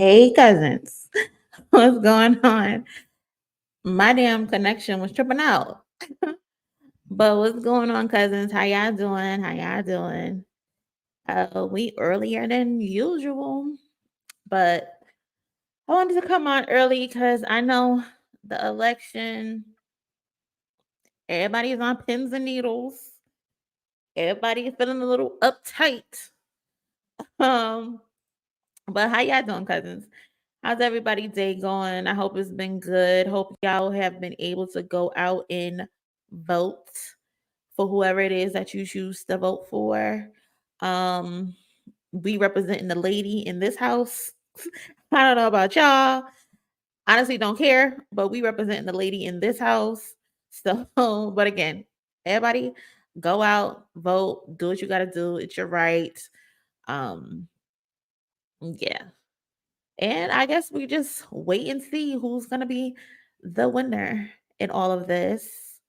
Hey cousins, what's going on? My damn connection was tripping out. But what's going on, cousins? How y'all doing? How y'all doing? We earlier than usual, but I wanted to come on early because I know the election, everybody's on pins and needles. Everybody is feeling a little uptight. Um, but how y'all doing, cousins? How's everybody's day going? I hope it's been good. Hope y'all have been able to go out and vote for whoever it is that you choose to vote for. Um, we representing the lady in this house. I don't know about y'all. Honestly, don't care, but we representing the lady in this house. So, but again, everybody go out, vote, do what you gotta do. It's your right. Um, yeah. And I guess we just wait and see who's gonna be the winner in all of this.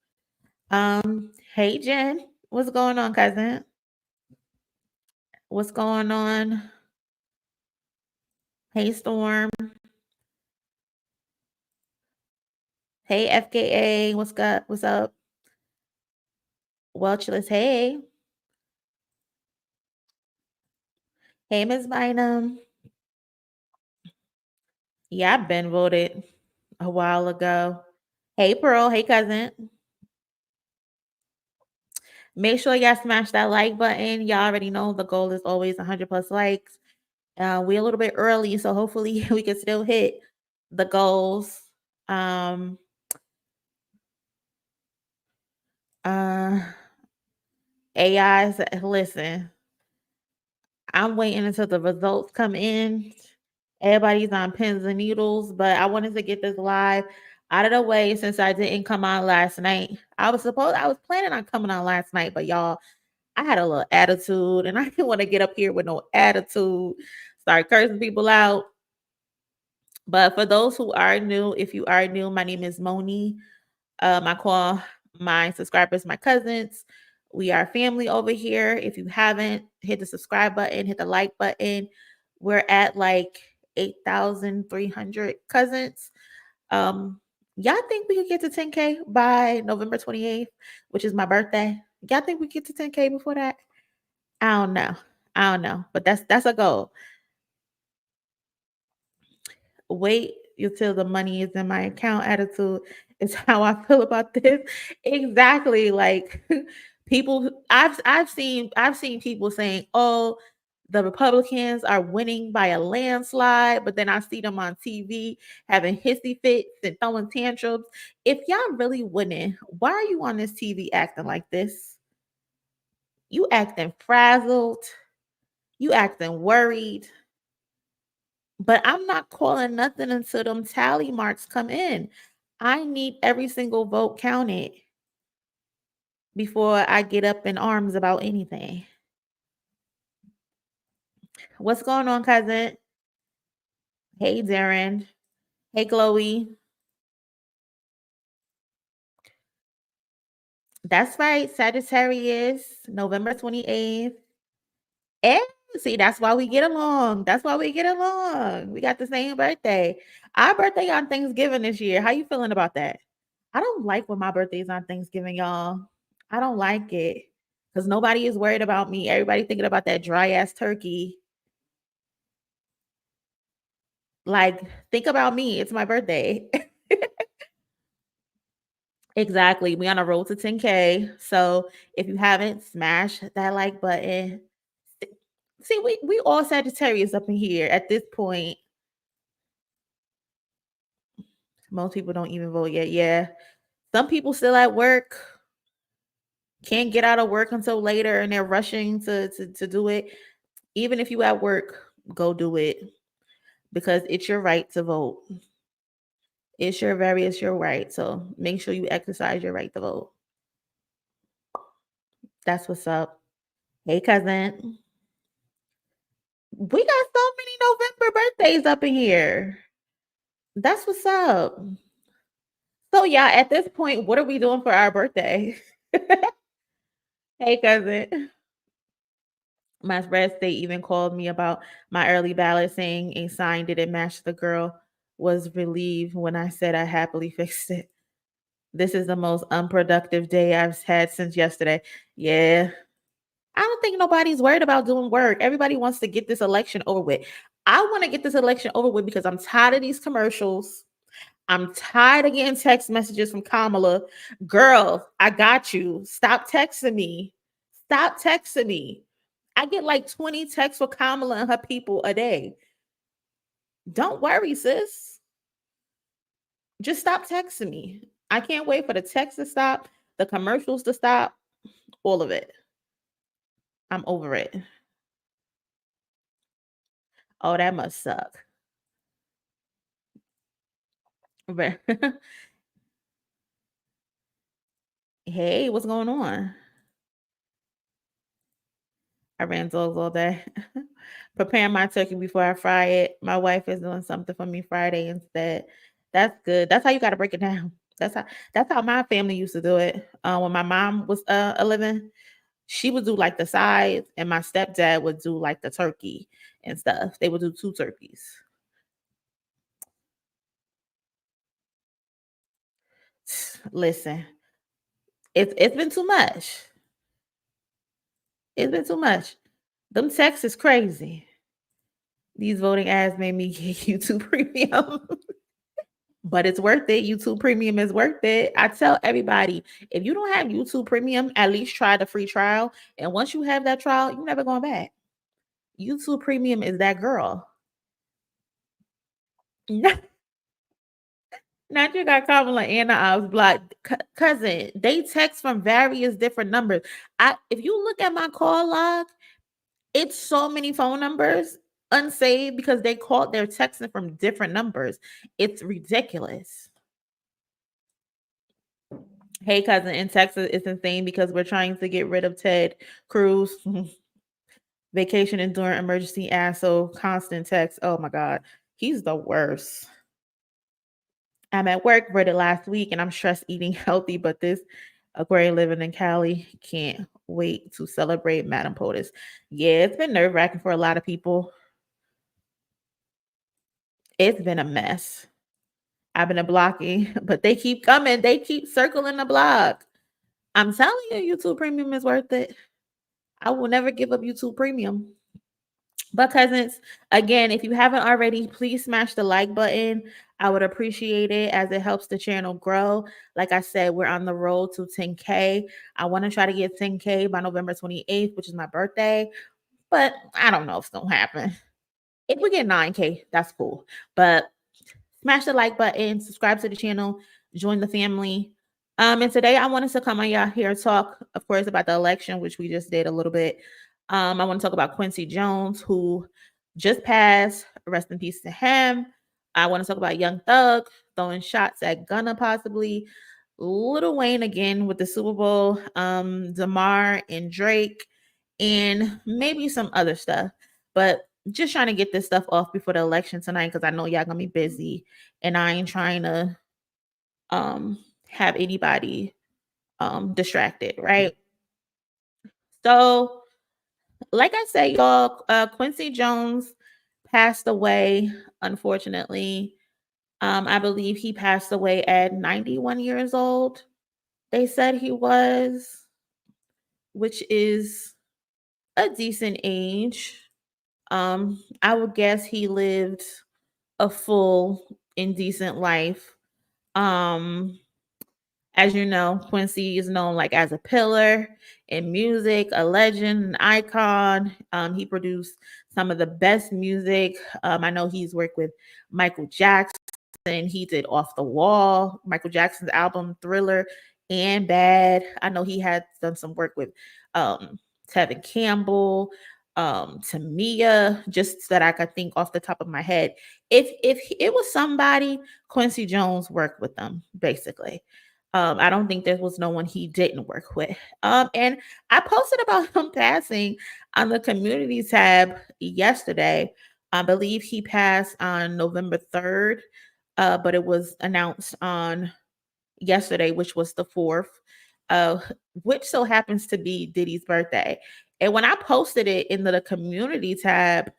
Hey Jen, what's going on, cousin? What's going on? Hey Storm. Hey FKA, what's up? What's up? Welchless, hey. Hey Miss Bynum. Yeah, I've been voted a while ago. Hey Pearl, hey cousin. Make sure y'all smash that like button. Y'all already know the goal is always 100 plus likes. We're a little bit early, so hopefully we can still hit the goals. Um, uh, AIs, listen, I'm waiting until the results come in. Everybody's on pins and needles, but I wanted to get this live out of the way since I didn't come on last night. I was planning on coming on last night, but y'all, I had a little attitude and I didn't want to get up here with no attitude, start cursing people out. But for those who are new, if you are new, my name is Monie. I call my subscribers my cousins. We are family over here. If you haven't, hit the subscribe button, hit the like button. We're at like 8,300 cousins. Y'all think we could get to 10K by November 28th, which is my birthday? Y'all think we get to 10K before that? I don't know. I don't know, but that's a goal. Wait until the money is in my account attitude is how I feel about this. Exactly. Like people I've seen people saying, "Oh, the Republicans are winning by a landslide," but then I see them on TV having hissy fits and throwing tantrums. If y'all really winning, why are you on this TV acting like this? You acting frazzled, you acting worried. But I'm not calling nothing until them tally marks come in. I need every single vote counted before I get up in arms about anything. What's going on, cousin? Hey, Darren. Hey, Chloe. That's right, Sagittarius, November 28th. And see, that's why we get along. That's why we get along. We got the same birthday. Our birthday on Thanksgiving this year. How you feeling about that? I don't like when my birthday's on Thanksgiving, y'all. I don't like it because nobody is worried about me. Everybody thinking about that dry ass turkey. Like, think about me. It's my birthday. Exactly. We on a road to 10K. So if you haven't, smash that like button. See, we all Sagittarius up in here at this point. Most people don't even vote yet. Yeah. Some people still at work, can't get out of work until later and they're rushing to do it. Even if you at work, go do it because it's your right to vote. It's your right. So make sure you exercise your right to vote. That's what's up. Hey cousin. We got so many November birthdays up in here. That's what's up. So yeah, at this point, what are we doing for our birthday? Hey cousin. My red state even called me about my early ballot, saying a sign didn't match the girl. Was relieved when I said I happily fixed it. This is the most unproductive day I've had since yesterday. Yeah. I don't think nobody's worried about doing work. Everybody wants to get this election over with. I want to get this election over with because I'm tired of these commercials. I'm tired of getting text messages from Kamala. Girl, I got you. Stop texting me. Stop texting me. I get like 20 texts for Kamala and her people a day. Don't worry, sis. Just stop texting me. I can't wait for the text to stop, the commercials to stop, all of it. I'm over it. Oh, that must suck. But hey, what's going on? I ran dogs all day. Preparing my turkey before I fry it. My wife is doing something for me Friday instead. That's good. That's how you got to break it down. That's how my family used to do it. When my mom was a living, she would do like the sides, and my stepdad would do like the turkey and stuff. They would do two turkeys. Listen, it's been too much. It's been too much. Them texts is crazy. These voting ads made me get YouTube Premium. But it's worth it. YouTube Premium is worth it. I tell everybody, if you don't have YouTube Premium, at least try the free trial. And once you have that trial, you're never going back. YouTube Premium is that girl. Not you got Kamala and I was blocked. Cousin, they text from various different numbers. If you look at my call log, it's so many phone numbers unsaved because they're texting from different numbers. It's ridiculous. Hey, cousin, in Texas, it's insane because we're trying to get rid of Ted Cruz. Vacation and during emergency asshole, constant text. Oh my God. He's the worst. I'm at work, read it last week, and I'm stressed eating healthy, but this Aquarian living in Cali can't wait to celebrate Madam POTUS. Yeah, it's been nerve wracking for a lot of people. It's been a mess. I've been a blocking, but they keep coming. They keep circling the block. I'm telling you, YouTube Premium is worth it. I will never give up YouTube Premium. But cousins, again, if you haven't already, please smash the like button. I would appreciate it as it helps the channel grow. Like I said, we're on the road to 10K. I want to try to get 10K by November 28th, which is my birthday. But I don't know if it's going to happen. If we get 9K, that's cool. But smash the like button, subscribe to the channel, join the family. And today I wanted to come on y'all here talk, of course, about the election, which we just did a little bit. I want to talk about Quincy Jones, who just passed. Rest in peace to him. I want to talk about Young Thug throwing shots at Gunna, possibly. Lil Wayne again with the Super Bowl. Demar and Drake, and maybe some other stuff. But just trying to get this stuff off before the election tonight because I know y'all gonna be busy, and I ain't trying to have anybody distracted, right? So, like I said, y'all, Quincy Jones passed away, unfortunately. I believe he passed away at 91 years old. They said he was, which is a decent age. I would guess he lived a full and decent life. Um, as you know, Quincy is known like as a pillar in music, a legend, an icon. He produced some of the best music. I know he's worked with Michael Jackson. He did Off the Wall, Michael Jackson's album Thriller, and Bad. I know he had done some work with Tevin Campbell, Tamia, just that I could think off the top of my head. If it was somebody, Quincy Jones worked with them, basically. I don't think there was no one he didn't work with. And I posted about him passing on the community tab yesterday. I believe he passed on November 3rd, but it was announced on yesterday, which was the 4th. uh, which so happens to be Diddy's birthday. And when I posted it in the community tab,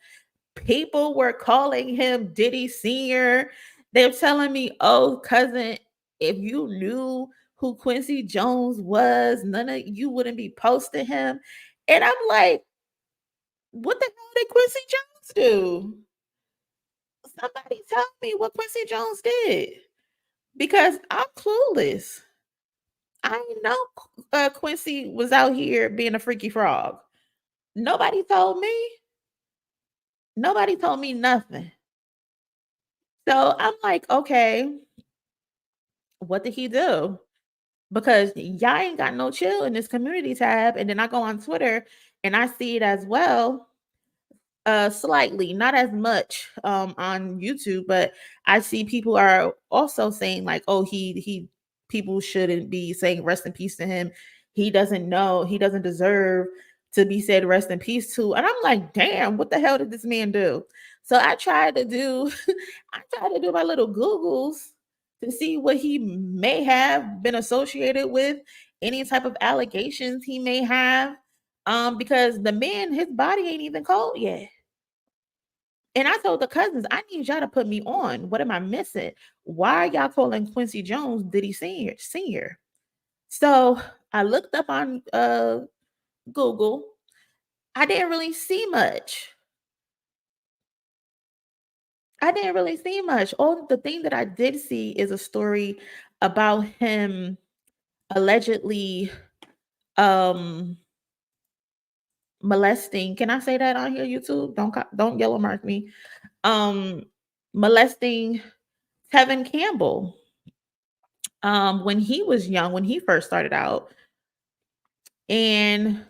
people were calling him Diddy Sr. They're telling me, oh, cousin, if you knew who Quincy Jones was, none of you wouldn't be posting him. And I'm like, what the hell did Quincy Jones do? Somebody tell me what Quincy Jones did because I'm clueless. I know Quincy was out here being a freaky frog. Nobody told me. Nobody told me nothing. So I'm like, okay, what did he do? Because y'all ain't got no chill in this community tab. And then I go on Twitter and I see it as well. Slightly, not as much on YouTube, but I see people are also saying like, oh, he people shouldn't be saying rest in peace to him. He doesn't know, he doesn't deserve to be said rest in peace to. And I'm like, damn, what the hell did this man do? So I tried to do I tried to do my little Googles to see what he may have been associated with, any type of allegations he may have. Because the man, his body ain't even cold yet. And I told the cousins, I need y'all to put me on. What am I missing? Why are y'all calling Quincy Jones Diddy Sr.? So I looked up on Google. I didn't really see much. I didn't really see much. All the thing that I did see is a story about him allegedly um molesting. Can I say that on here, YouTube? Don't yellow mark me. Um Molesting Tevin Campbell when he was young, when he first started out. And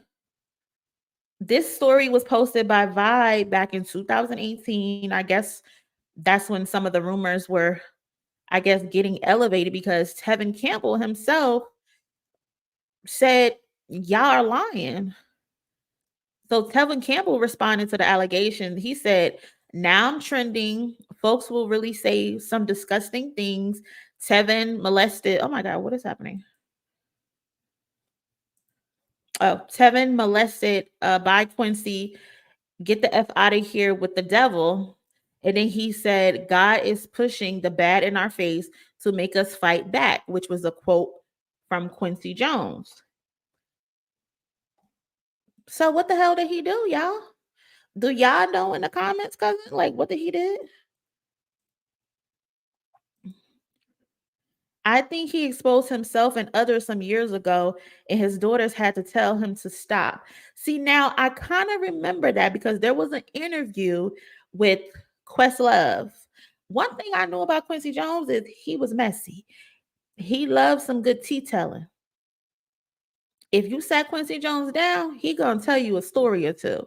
this story was posted by Vibe back in 2018. I guess that's when some of the rumors were, I guess, getting elevated because Tevin Campbell himself said, y'all are lying. So Tevin Campbell responded to the allegation. He said, now I'm trending. Folks will really say some disgusting things. Tevin molested. Oh my God, what is happening? Tevin molested by Quincy. Get the F out of here with the devil. And then he said, God is pushing the bad in our face to make us fight back, which was a quote from Quincy Jones. So what the hell did he do, y'all? Do y'all know in the comments, cousin? Like, what did he do? I think he exposed himself and others some years ago, and his daughters had to tell him to stop. See, now I kind of remember that because there was an interview with Questlove. One thing I know about Quincy Jones is he was messy. He loves some good tea telling. If you sat Quincy Jones down, he gonna tell you a story or two.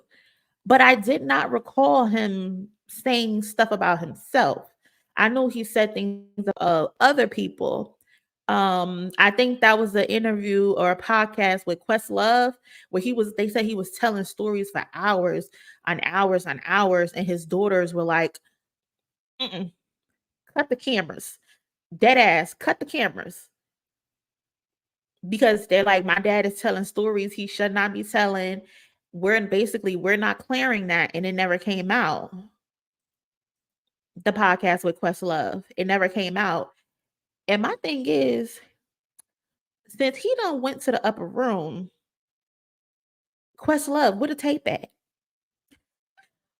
But I did not recall him saying stuff about himself. I know he said things of other people. I think that was an interview or a podcast with Questlove where they said he was telling stories for hours on hours on hours, and his daughters were like, mm-mm, cut the cameras. Dead ass, cut the cameras. Because they're like, my dad is telling stories he should not be telling. We're not clearing that, and it never came out. The podcast with Questlove, it never came out. And my thing is, since he done went to the upper room, Questlove, where the tape at?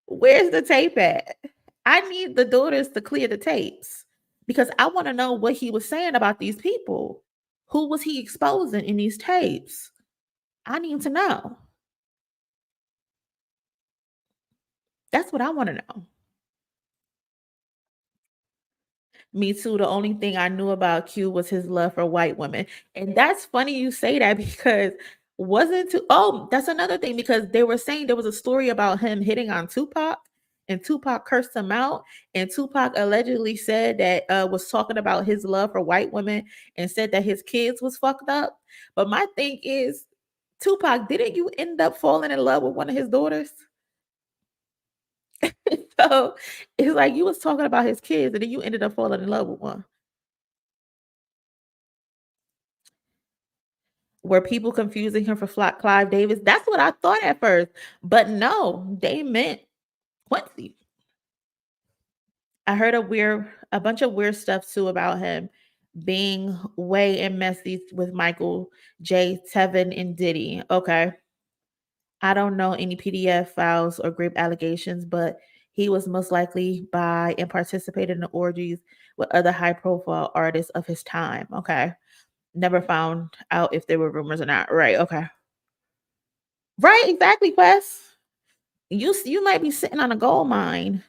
Where's the tape at? I need the daughters to clear the tapes because I want to know what he was saying about these people. Who was he exposing in these tapes? I need to know. That's what I want to know. Me too. The only thing I knew about Q was his love for white women. And that's funny you say that because wasn't too that's another thing because they were saying there was a story about him hitting on Tupac and Tupac cursed him out and Tupac allegedly said that was talking about his love for white women and said that his kids was fucked up. But my thing is, Tupac, didn't you end up falling in love with one of his daughters? So it's like you was talking about his kids and then you ended up falling in love with one. Were people confusing him for Clive Davis? That's what I thought at first. But no, they meant Quincy. I heard a bunch of weird stuff too about him being way and messy with Michael J, Tevin, and Diddy. Okay. I don't know any PDF files or grape allegations, but he was most likely by and participated in the orgies with other high profile artists of his time. Okay. Never found out if there were rumors or not. Right. Okay. Right. Exactly, Quest. You might be sitting on a gold mine.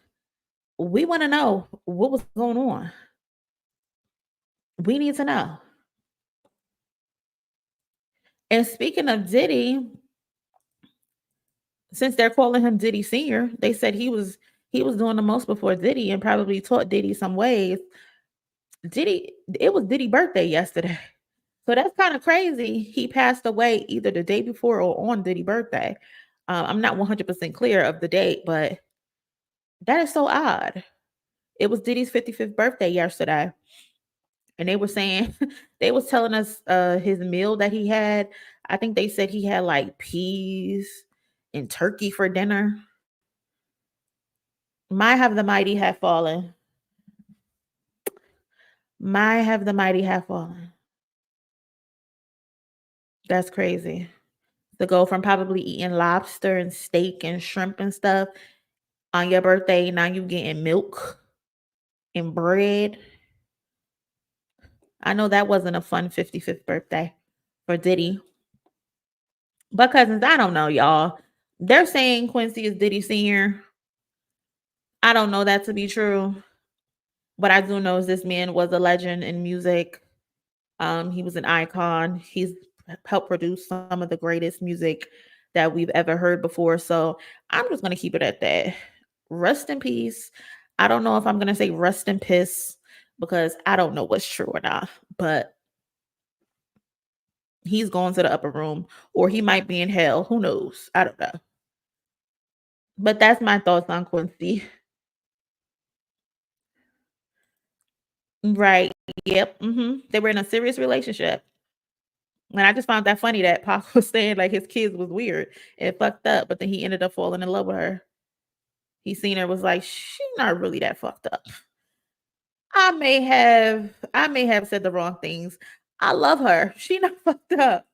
We want to know what was going on. We need to know. And speaking of Diddy, since they're calling him Diddy Sr, they said he was doing the most before Diddy and probably taught Diddy some ways. It was Diddy's birthday yesterday. So that's kind of crazy. He passed away either the day before or on Diddy's birthday. I'm not 100% clear of the date, but that is so odd. It was Diddy's 55th birthday yesterday. And they were saying they was telling us his meal that he had. I think they said he had like peas and turkey for dinner. My have the mighty have fallen. My have the mighty have fallen. That's crazy. To go from probably eating lobster and steak and shrimp and stuff on your birthday, now you getting milk and bread. I know that wasn't a fun 55th birthday for Diddy. But cousins, I don't know, y'all. They're saying Quincy is Diddy Sr. I don't know that to be true. What I do know is this man was a legend in music. He was an icon. He's helped produce some of the greatest music that we've ever heard before. So I'm just gonna keep it at that. Rest in peace. I don't know if I'm gonna say rest in piss because I don't know what's true or not, but he's going to the upper room or he might be in hell. Who knows? I don't know. But that's my thoughts on Quincy. Right. Yep. They were in a serious relationship. And I just found that funny that Pop was saying like his kids was weird and fucked up, but then he ended up falling in love with her. He seen her was like, she not really that fucked up. I may have said the wrong things. I love her. She not fucked up.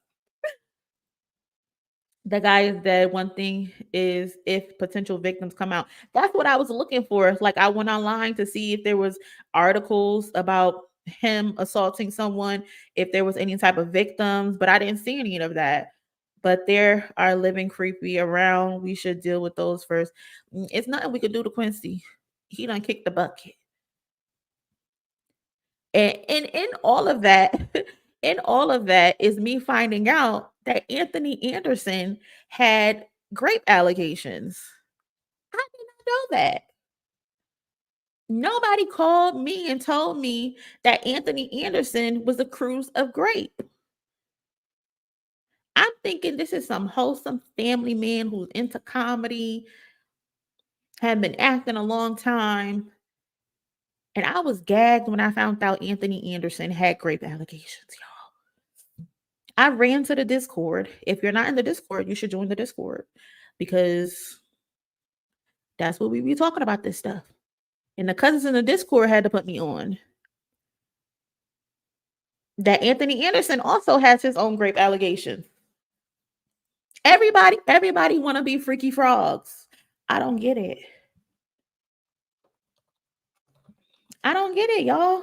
The guy is dead. One thing is if potential victims come out. That's what I was looking for. Like I went online to see if there was articles about him assaulting someone, if there was any type of victims, but I didn't see any of that. But there are living creepy around. We should deal with those first. It's nothing we could do to Quincy. He done kicked the bucket. And in all of that, in all of that is me finding out that Anthony Anderson had grape allegations. I did not know that. Nobody called me and told me that Anthony Anderson was accused of grape. I'm thinking this is some wholesome family man who's into comedy, had been acting a long time. And I was gagged when I found out Anthony Anderson had grape allegations, y'all. I ran to the Discord. If you're not in the Discord, you should join the Discord because that's what we be talking about this stuff. And the cousins in the Discord had to put me on. That Anthony Anderson also has his own grape allegations. Everybody want to be freaky frogs. I don't get it. I don't get it, y'all.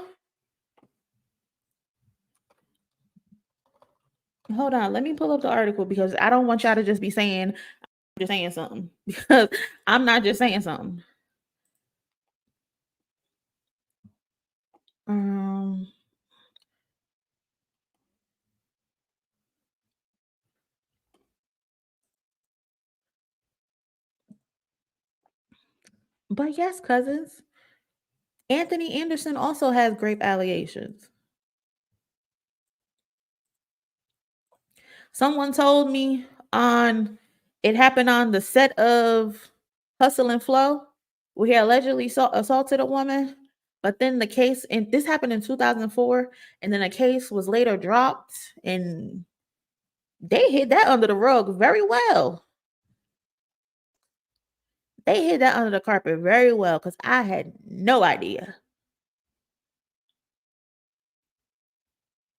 Hold on, let me pull up the article because I don't want y'all to just be saying I'm just saying something because I'm not just saying something. Um but yes, cousins. Anthony Anderson also has grape allegations. Someone told me on it happened on the set of Hustle and Flow, where he allegedly assaulted a woman. But then the case, and this happened in 2004, and then a case was later dropped, and They hid that under the rug very well. They hid that under the carpet very well because I had no idea.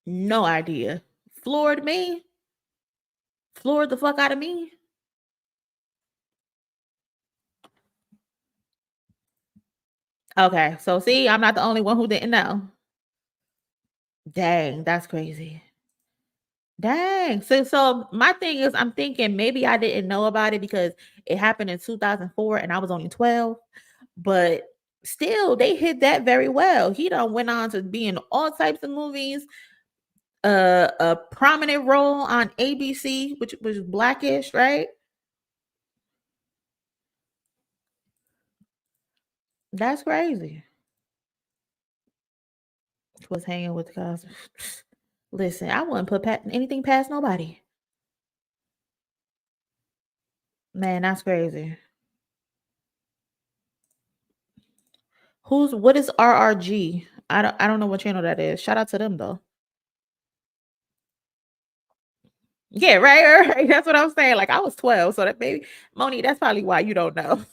No idea. Floored me. Floored the fuck out of me. Okay, so see, I'm not the only one who didn't know. Dang, that's crazy. Dang. So my thing is I'm thinking maybe I didn't know about it because it happened in 2004 and I was only 12. But still, they hit that very well. He done went on to be in all types of movies. A prominent role on ABC, which was Blackish, right? That's crazy. Was hanging with the guys. Listen, I wouldn't put anything past nobody. Man, that's crazy. What is RRG? I don't know what channel that is. Shout out to them though. Yeah, right. That's what I'm saying. Like I was 12, so that maybe Monie, that's probably why you don't know.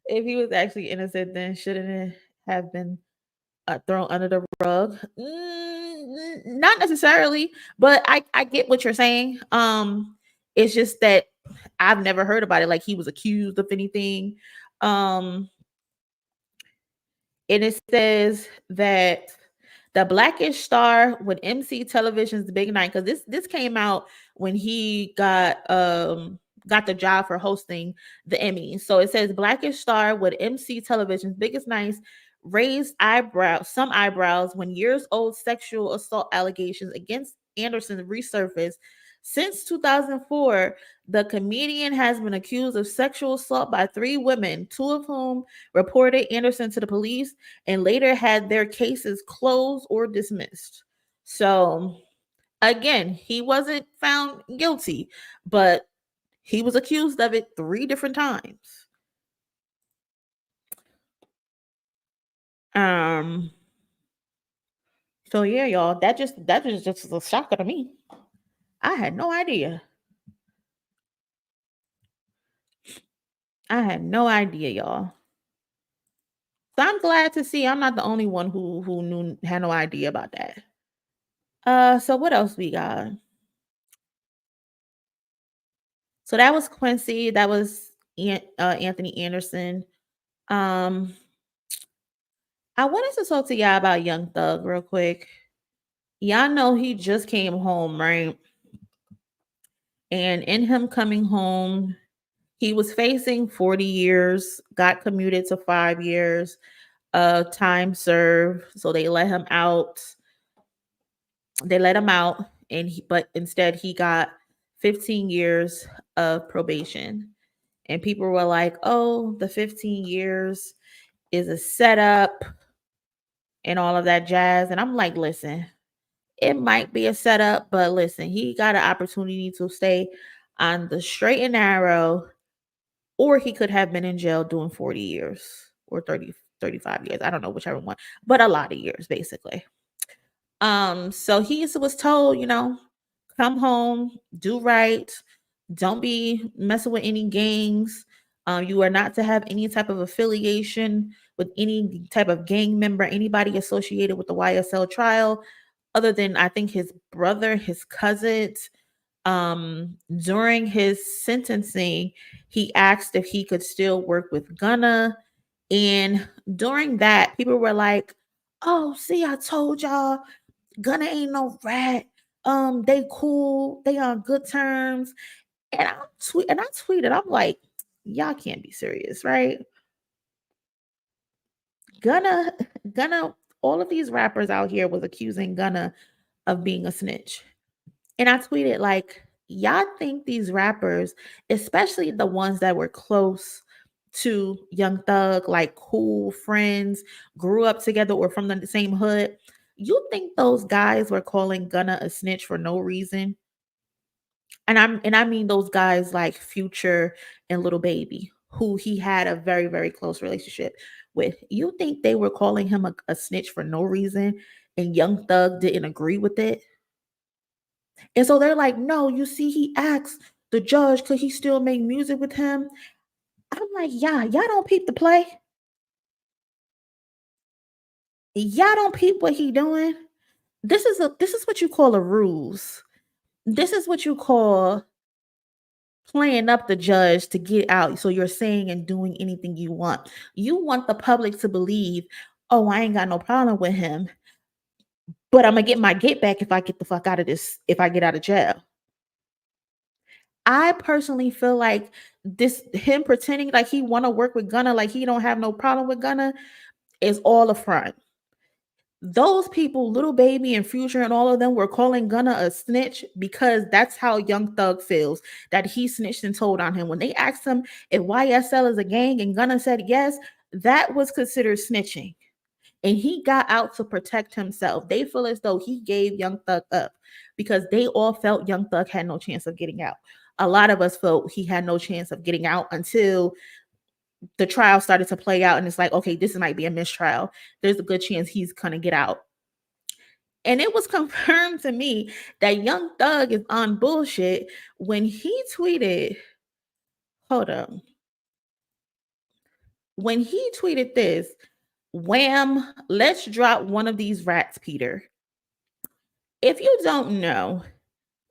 If he was actually innocent, then shouldn't it have been thrown under the rug? Not necessarily, but I get what you're saying. It's just that I've never heard about it. Like he was accused of anything. Um, and it says that the Blackish star would MC television's Big Night because this came out when he got the job for hosting the Emmys. So it says Blackish star would MC television's biggest nights, raised some eyebrows when years old sexual assault allegations against Anderson resurfaced. Since 2004, the comedian has been accused of sexual assault by 3 women, 2 of whom reported Anderson to the police and later had their cases closed or dismissed. So, again, he wasn't found guilty, but he was accused of it 3 different times. Um, so yeah, y'all, that was just a shocker to me. I had no idea. I had no idea, y'all. So I'm glad to see I'm not the only one who had no idea about that. So what else we got? So that was Quincy. That was Anthony Anderson. Um, I wanted to talk to y'all about Young Thug real quick. Y'all know he just came home, right? And in him coming home, he was facing 40 years, got commuted to 5 years of time served. So they let him out. They let him out, but instead he got 15 years of probation. And people were like, "Oh, the 15 years is a setup and all of that jazz." And I'm like, "Listen, it might be a setup, but listen, he got an opportunity to stay on the straight and narrow, or he could have been in jail doing 40 years or 35 years. I don't know whichever one, but a lot of years basically." So he was told, come home, do right, don't be messing with any gangs. You are not to have any type of affiliation with any type of gang member, anybody associated with the YSL trial, other than I think his brother, his cousins. During his sentencing, he asked if he could still work with Gunna. And during that, people were like, "Oh, see, I told y'all Gunna ain't no rat. They cool, they on good terms." And I tweeted, I'm like, y'all can't be serious, right? Gunna, Gunna, all of these rappers out here was accusing Gunna of being a snitch. And I tweeted, like, y'all think these rappers, especially the ones that were close to Young Thug, like cool friends, grew up together or from the same hood, you think those guys were calling Gunna a snitch for no reason? And I mean those guys like Future and Little Baby, who he had a very, very close relationship with. You think they were calling him a snitch for no reason and Young Thug didn't agree with it? And so they're like, no, you see, he asked the judge, could he still make music with him? I'm like, yeah, y'all don't peep the play. Y'all don't peep what he doing. This is what you call a ruse. This is what you call playing up the judge to get out. So you're saying and doing anything you want. You want the public to believe, oh, I ain't got no problem with him, but I'm gonna get my get back if I get the fuck out of this, if I get out of jail. I personally feel like this him pretending like he want to work with Gunna, like he don't have no problem with Gunna, is all a front. Those people, Little Baby and Future and all of them, were calling Gunna a snitch because that's how Young Thug feels, that he snitched and told on him. When they asked him if YSL is a gang and Gunna said yes, that was considered snitching. And he got out to protect himself. They feel as though he gave Young Thug up because they all felt Young Thug had no chance of getting out. A lot of us felt he had no chance of getting out until the trial started to play out, and it's like, okay, this might be a mistrial. There's a good chance he's gonna get out. And it was confirmed to me that Young Thug is on bullshit when he tweeted, hold up, when he tweeted this, wham, let's drop one of these rats, Peter. If you don't know,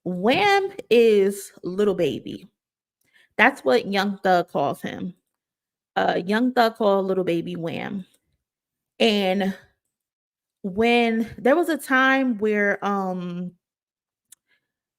Wham is Little Baby. That's what Young Thug calls him. Young Thug called Little Baby Wham. And when there was a time where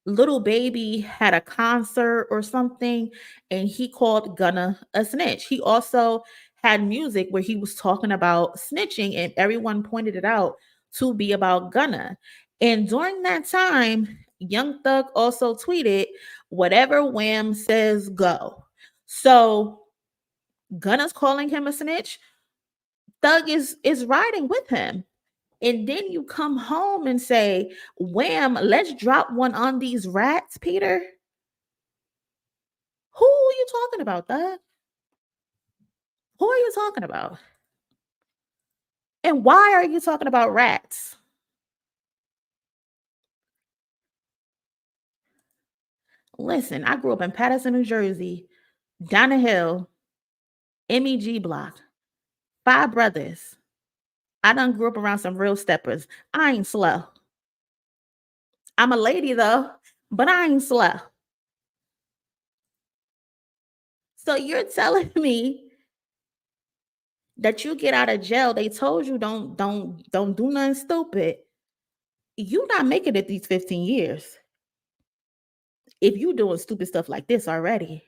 Little Baby had a concert or something, and he called Gunna a snitch. He also had music where he was talking about snitching, and everyone pointed it out to be about Gunna. And during that time, Young Thug also tweeted, "Whatever Wham says, go." So Gunna's calling him a snitch. Thug is riding with him. And then you come home and say, wham, let's drop one on these rats, Peter. Who are you talking about, Thug? Who are you talking about? And why are you talking about rats? Listen, I grew up in Patterson, New Jersey, down the hill, MEG block, 5 brothers. I done grew up around some real steppers. I ain't slow. I'm a lady though, but I ain't slow. So you're telling me that you get out of jail, they told you don't do nothing stupid. You not making it these 15 years if you doing stupid stuff like this already.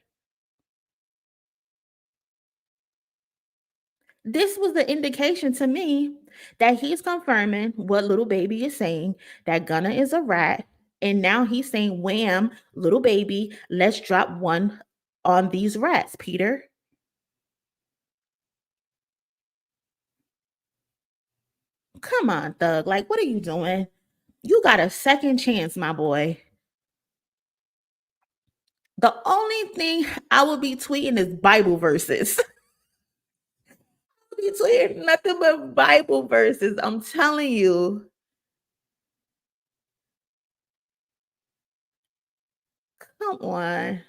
This was the indication to me that he's confirming what Little Baby is saying, that Gunna is a rat. And now he's saying, wham, Little Baby, let's drop one on these rats, Peter. Come on, Thug. Like, what are you doing? You got a second chance, my boy. The only thing I will be tweeting is Bible verses. Be tweeting nothing but Bible verses. I'm telling you. Come on.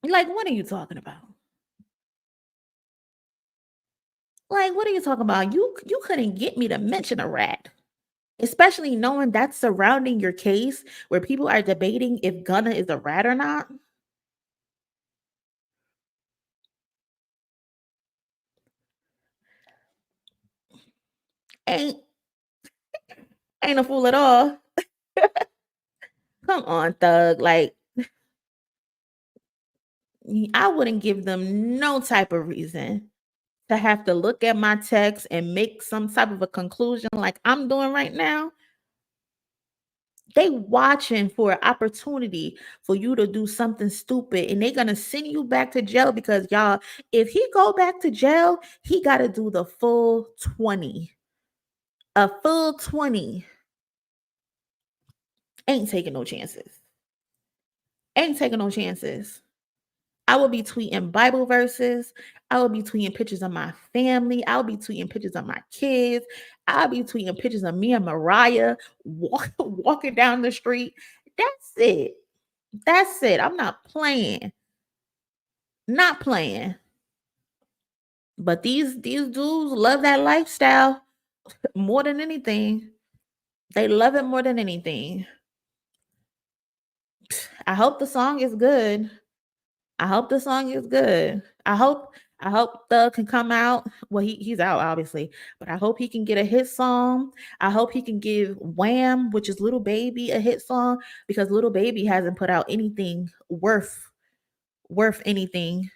Like, what are you talking about? Like, what are you talking about? You couldn't get me to mention a rat. Especially knowing that's surrounding your case where people are debating if Gunna is a rat or not. Ain't ain't a fool at all. Come on, Thug. Like, I wouldn't give them no type of reason to have to look at my text and make some type of a conclusion like I'm doing right now. They watching for an opportunity for you to do something stupid, and they gonna send you back to jail because y'all, if he go back to jail, he gotta do the full 20. A full 20. Ain't taking no chances. Ain't taking no chances. I will be tweeting Bible verses. I will be tweeting pictures of my family. I'll be tweeting pictures of my kids. I'll be tweeting pictures of me and Mariah walking down the street. That's it. That's it. I'm not playing. Not playing. But these dudes love that lifestyle more than anything. They love it more than anything. I hope the song is good. I hope the song is good. I hope Thug can come out. Well, he's out obviously, but I hope he can get a hit song. I hope he can give Wham, which is Little Baby, a hit song because Little Baby hasn't put out anything worth anything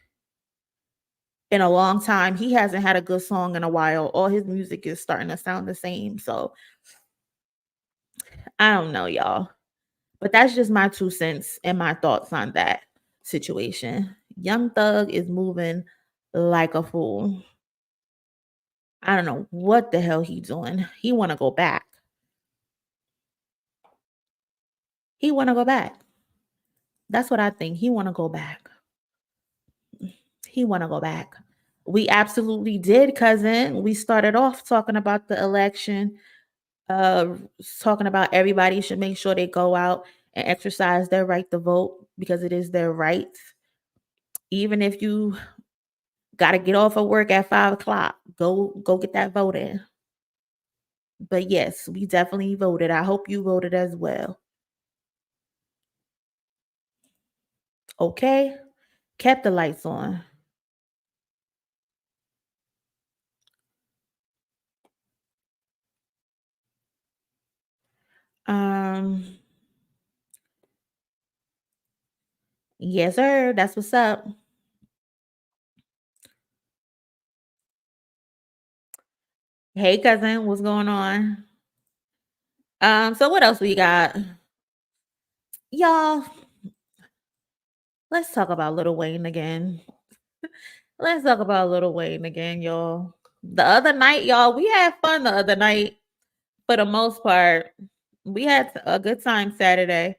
in a long time. He hasn't had a good song in a while. All his music is starting to sound the same. So I don't know, y'all. But that's just my 2 cents and my thoughts on that situation. Young Thug is moving like a fool. I don't know what the hell he doing. He wanna go back. He wanna go back. That's what I think. He wanna go back. He wanna go back. We absolutely did, cousin. We started off talking about the election, uh, talking about everybody should make sure they go out and exercise their right to vote because it is their right. Even if you gotta get off of work at 5 o'clock, go get that vote in. But yes, we definitely voted. I hope you voted as well. Okay? Kept the lights on. Um, yes, sir. That's what's up. Hey, cousin, what's going on? So what else we got? Y'all, let's talk about Lil Wayne again. Let's talk about Lil Wayne again, y'all. The other night, y'all, we had fun the other night for the most part. We had a good time Saturday.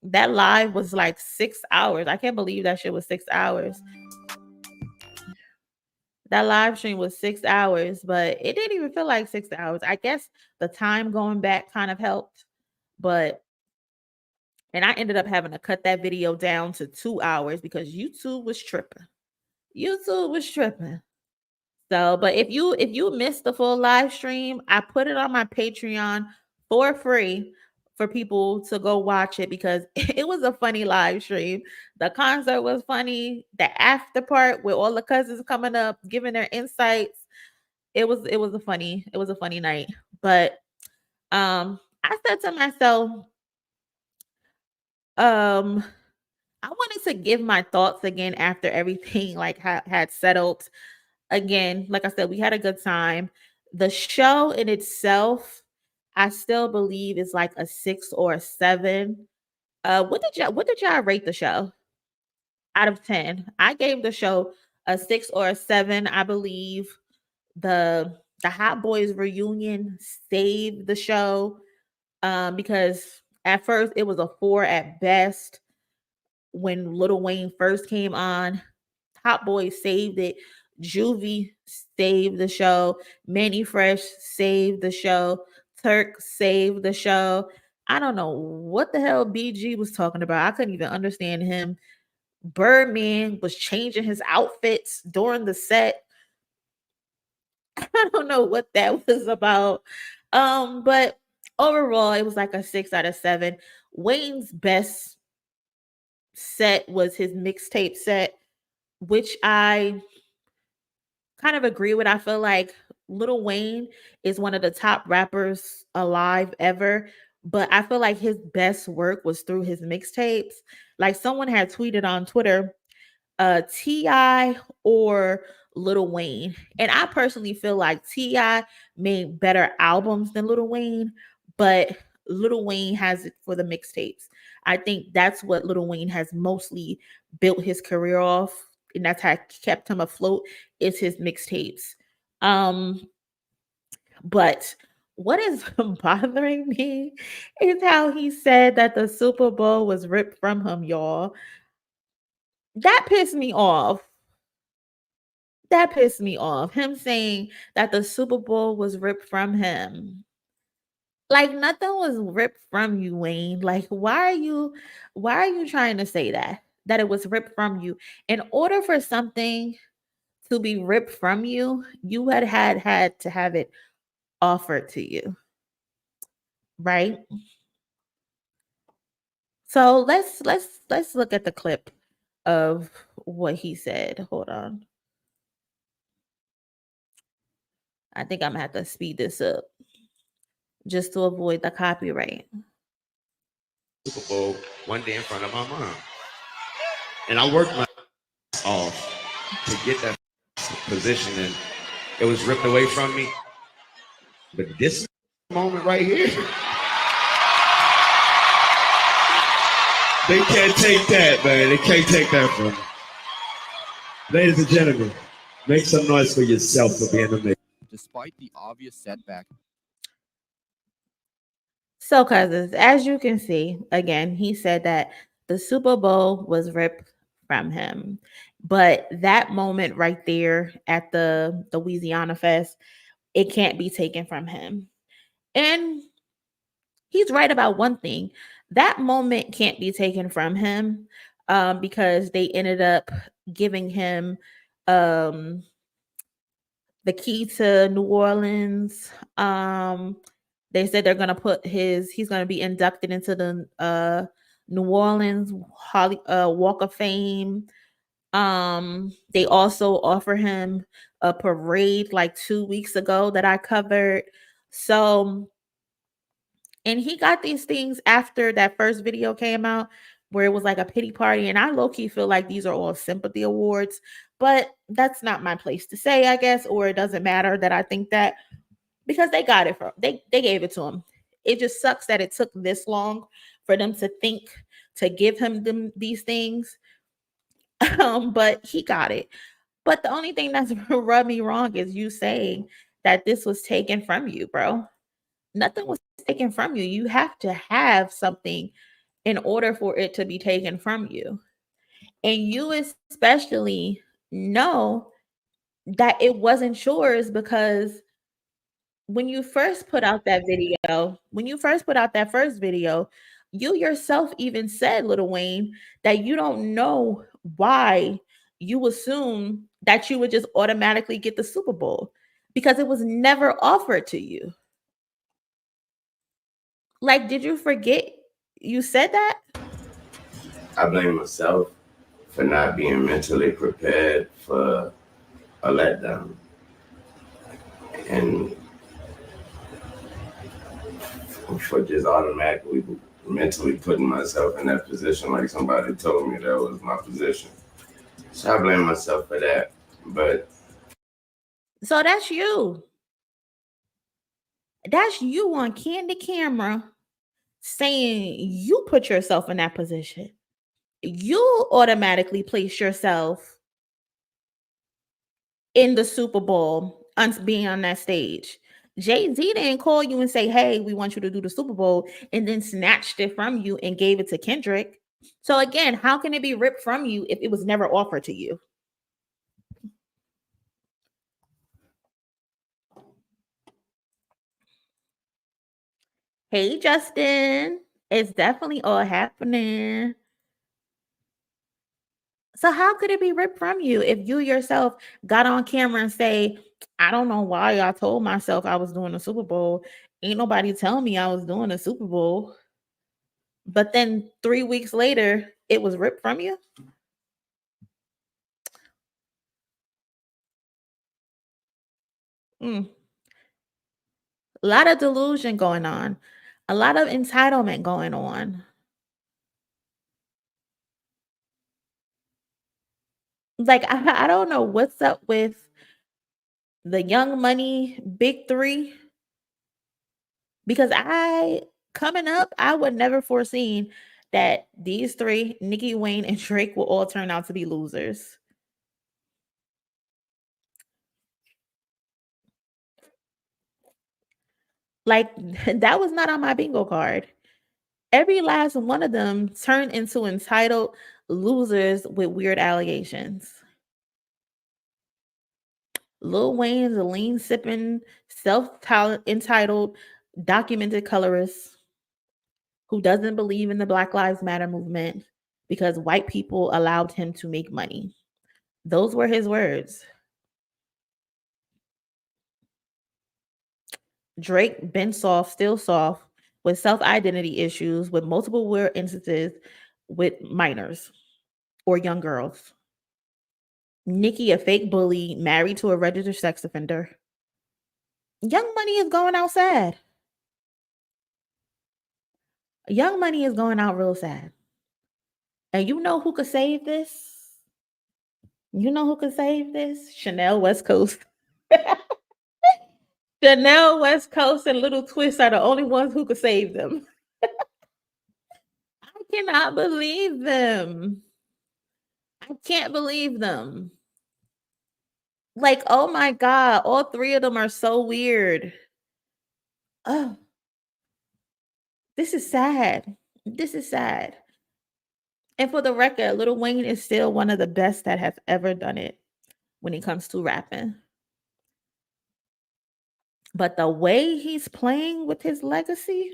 That live was like 6 hours. I can't believe that shit was 6 hours. That live stream was 6 hours, but it didn't even feel like 6 hours. I guess the time going back kind of helped, but and I ended up having to cut that video down to 2 hours because YouTube was tripping. YouTube was tripping. So, but if you missed the full live stream, I put it on my Patreon for free for people to go watch it because it was a funny live stream. The concert was funny. The after part with all the cousins coming up, giving their insights. It was a funny night. But I said to myself, um, I wanted to give my thoughts again after everything like had settled. Again, like I said, we had a good time. The show in itself, I still believe is like a 6 or a 7. What did y'all rate the show out of 10? I gave the show a 6 or a 7. I believe the Hot Boys reunion saved the show because at first it was a 4 at best when Lil Wayne first came on. Hot Boys saved it. Juvie saved the show. Manny Fresh saved the show. Turk saved the show. I don't know what the hell BG was talking about. I couldn't even understand him. Birdman was changing his outfits during the set. I don't know what that was about. But overall, it was like a 6 out of 7. Wayne's best set was his mixtape set, which I kind of agree with. I feel like Lil Wayne is one of the top rappers alive ever, but I feel like his best work was through his mixtapes. Like someone had tweeted on Twitter, Ti or Lil Wayne. And I personally feel like Ti made better albums than Lil Wayne, but Lil Wayne has it for the mixtapes. I think that's what Lil Wayne has mostly built his career off, and that's how kept him afloat is his mixtapes. Um, but what is bothering me is how he said that the Super Bowl was ripped from him, y'all. That pissed me off. That pissed me off. Him saying that the Super Bowl was ripped from him. Like nothing was ripped from you, Wayne. Like why are you trying to say that it was ripped from you? In order for something to be ripped from you, you had to have it offered to you, right? So let's look at the clip of what he said. Hold on. I think I'm gonna have to speed this up just to avoid the copyright. Super Bowl one day in front of my mom. And I worked my ass off to get that position, and it was ripped away from me. But this moment right here, they can't take that, man. They can't take that from me. Ladies and gentlemen, make some noise for yourself for being amazing. Despite the obvious setback. So, cousins, as you can see, again, he said that the Super Bowl was ripped from him. But that moment right there at the Louisiana Fest, it can't be taken from him. And he's right about one thing. That moment can't be taken from him because they ended up giving him um, the key to New Orleans. They said they're gonna put he's gonna be inducted into the New Orleans Walk of Fame. They also offer him a parade like 2 weeks ago that I covered. So, and he got these things after that first video came out where it was like a pity party. And I low key feel like these are all sympathy awards, but that's not my place to say, I guess, or it doesn't matter that I think that because they got it from they gave it to him. It just sucks that it took this long for them to think to give him these things. But he got it. But the only thing that's rubbed me wrong is you saying that this was taken from you, bro. Nothing was taken from you. You have to have something in order for it to be taken from you. And you especially know that it wasn't yours because when you first put out that video, when you first put out that first video, you yourself even said, Lil Wayne, that you don't know why you assume that you would just automatically get the Super Bowl because it was never offered to you. Like, did you forget you said that? I blame myself for not being mentally prepared for a letdown. And for just automatically mentally putting myself in that position like somebody told me that was my position. So I blame myself for that. But so that's you. That's you on candid camera saying you put yourself in that position. You automatically place yourself in the Super Bowl being on that stage. Jay-Z didn't call you and say, hey, we want you to do the Super Bowl, and then snatched it from you and gave it to Kendrick. So again, how can it be ripped from you if it was never offered to you? Hey, Justin. It's definitely all happening. So how could it be ripped from you if you yourself got on camera and say, I don't know why I told myself I was doing the Super Bowl. Ain't nobody telling me I was doing the Super Bowl. But then 3 weeks later, it was ripped from you? Mm. A lot of delusion going on. A lot of entitlement going on. Like, I don't know what's up with the Young Money Big Three. Because coming up, I would never foreseen that these three, Nicki, Wayne, and Drake, will all turn out to be losers. Like, that was not on my bingo card. Every last one of them turned into entitled losers with weird allegations. Lil Wayne is a lean sipping, self-entitled, documented colorist who doesn't believe in the Black Lives Matter movement because white people allowed him to make money. Those were his words. Drake, been soft, still soft, with self-identity issues, with multiple weird instances with minors or young girls. Nicki, a fake bully, married to a registered sex offender. Young Money is going out sad. Young Money is going out real sad. And you know who could save this? You know who could save this? Chanel West Coast. Chanel West Coast and Little Twist are the only ones who could save them. I cannot believe them. I can't believe them. Like, oh my God, all three of them are so weird. Oh, this is sad. This is sad. And for the record, Lil Wayne is still one of the best that has ever done it when it comes to rapping. But the way he's playing with his legacy,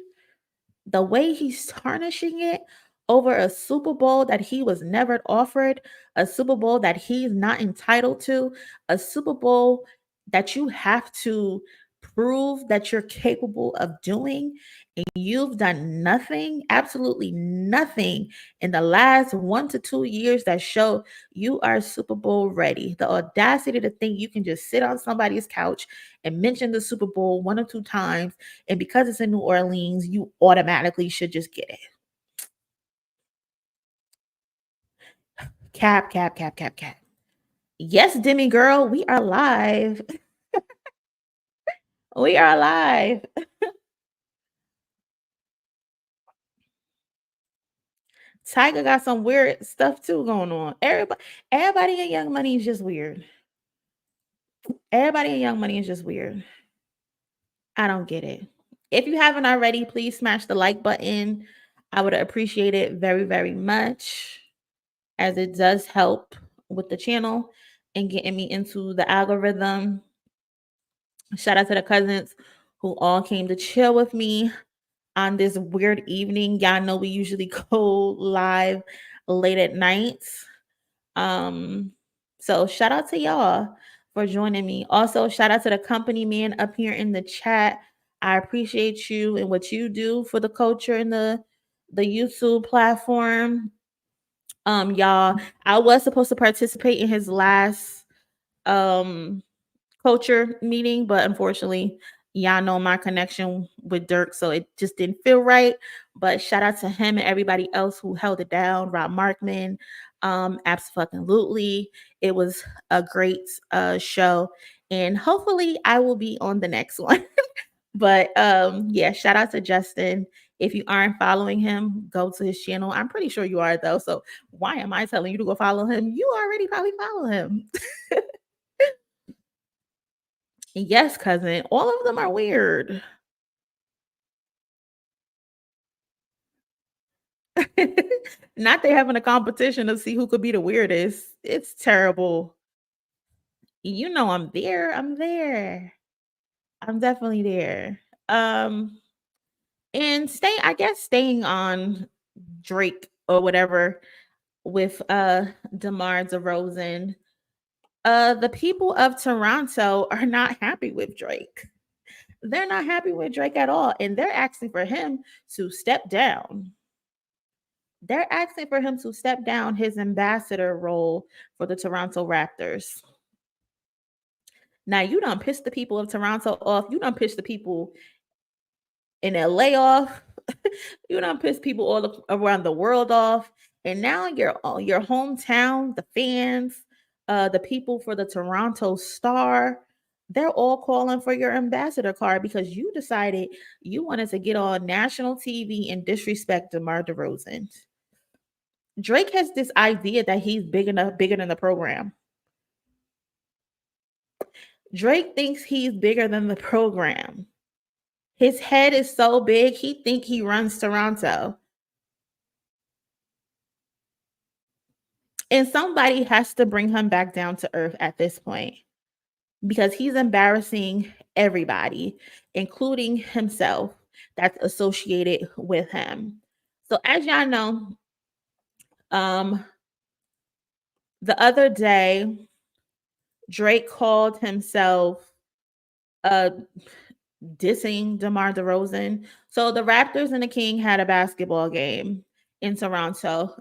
the way he's tarnishing it over a Super Bowl that he was never offered, a Super Bowl that he's not entitled to, a Super Bowl that you have to prove that you're capable of doing, and you've done nothing, absolutely nothing in the last 1 to 2 years that show you are Super Bowl ready. The audacity to think you can just sit on somebody's couch and mention the Super Bowl 1 or 2 times, and because it's in New Orleans, you automatically should just get it. Cap. Yes, Demi girl, we are live. We are live. Tiger got some weird stuff too going on. Everybody in Young Money is just weird. Everybody in Young Money is just weird. I don't get it. If you haven't already, please smash the like button. I would appreciate it very, very much, as it does help with the channel and getting me into the algorithm. Shout out to the cousins who all came to chill with me on this weird evening. Y'all know we usually go live late at night. So shout out to y'all for joining me. Also, shout out to the company man up here in the chat. I appreciate you and what you do for the culture and the YouTube platform. Y'all, I was supposed to participate in his last culture meeting, but unfortunately, y'all know my connection with Dirk, so it just didn't feel right. But shout out to him and everybody else who held it down. Rob Markman, absolutely. It was a great show, and hopefully I will be on the next one. But yeah, shout out to Justin. If you aren't following him, go to his channel. I'm pretty sure you are though. So why am I telling you to go follow him? You already probably follow him. Yes, cousin. All of them are weird. Not they having a competition to see who could be the weirdest. It's terrible. You know I'm there. I'm there. I'm definitely there. And staying on Drake or whatever with Demar Derozan. The people of Toronto are not happy with Drake. They're not happy with Drake at all, and they're asking for him to step down. They're asking for him to step down his ambassador role for the Toronto Raptors. Now, you done pissed the people of Toronto off. You done pissed the people in LA off. You done pissed people all around the world off. And now your hometown, the fans, the people for the Toronto Star, they're all calling for your ambassador card because you decided you wanted to get on national TV and disrespect DeMar DeRozan. Drake has this idea that he's bigger than the program. Drake thinks he's bigger than the program. His head is so big, he think he runs Toronto. And somebody has to bring him back down to earth at this point because he's embarrassing everybody, including himself, that's associated with him. So as y'all know, the other day, Drake called himself dissing Demar Derozan. So the Raptors and the King had a basketball game in Toronto.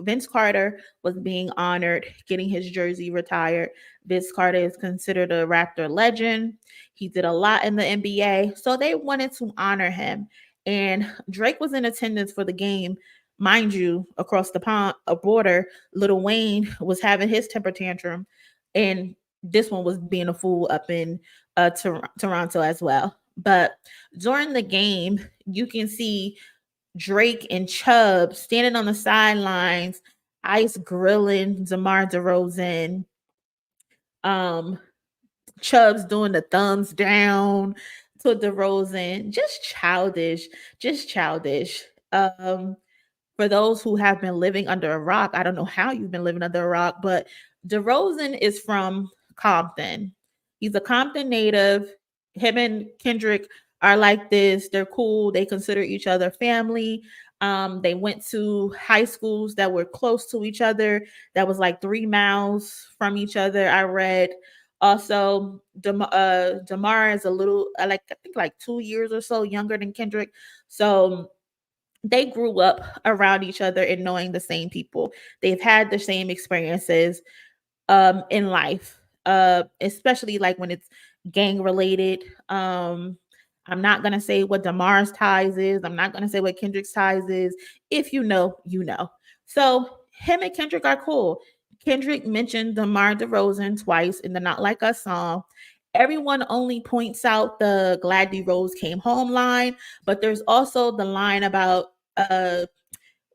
Vince Carter was being honored, getting his jersey retired. Vince Carter is considered a Raptor legend. He did a lot in the NBA, so they wanted to honor him. And Drake was in attendance for the game. Mind you, across the pond, a border, Lil Wayne was having his temper tantrum, and this one was being a fool up in Toronto as well. But during the game, you can see Drake and Chubb standing on the sidelines, ice grilling Demar Derozan. Chubb's doing the thumbs down to DeRozan. Just childish, just childish. For those who have been living under a rock, I don't know how you've been living under a rock, but DeRozan is from Compton. He's a Compton native. Him and Kendrick are like this. They're cool. They consider each other family. They went to high schools that were close to each other, that was like 3 miles from each other, I read. Also, Demar is a little, I think like 2 years or so younger than Kendrick. So they grew up around each other and knowing the same people. They've had the same experiences in life, especially like when it's gang related. I'm not gonna say what Damar's ties is. I'm not gonna say what Kendrick's ties is. If you know, you know. So him and Kendrick are cool. Kendrick mentioned Demar Derozan twice in the Not Like Us song. Everyone only points out the Glad D Rose came home line, but there's also the line about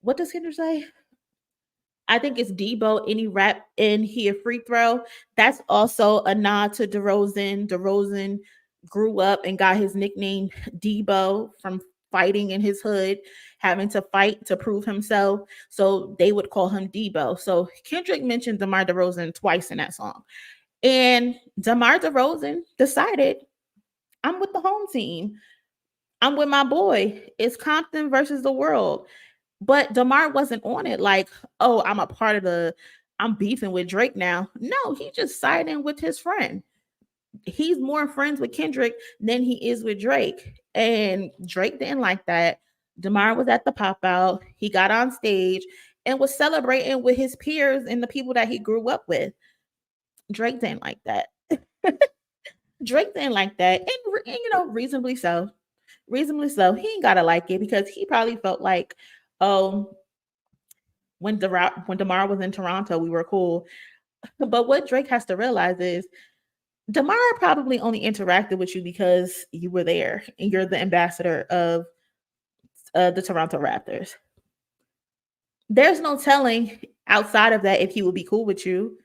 what does Kendrick say? I think it's Debo, any rap in here free throw. That's also a nod to DeRozan. DeRozan grew up and got his nickname Debo from fighting in his hood, having to fight to prove himself. So they would call him Debo. So Kendrick mentioned DeMar DeRozan twice in that song. And DeMar DeRozan decided, I'm with the home team. I'm with my boy. It's Compton versus the world. But DeMar wasn't on it like, oh, I'm beefing with Drake now. No, he just siding with his friend. He's more friends with Kendrick than he is with Drake. And Drake didn't like that. DeMar was at the pop out. He got on stage and was celebrating with his peers and the people that he grew up with. Drake didn't like that. Drake didn't like that. And reasonably so. Reasonably so. He ain't gotta like it because he probably felt like, oh, when DeMar was in Toronto, we were cool. But what Drake has to realize is DeMar probably only interacted with you because you were there and you're the ambassador of the Toronto Raptors. There's no telling outside of that if he would be cool with you.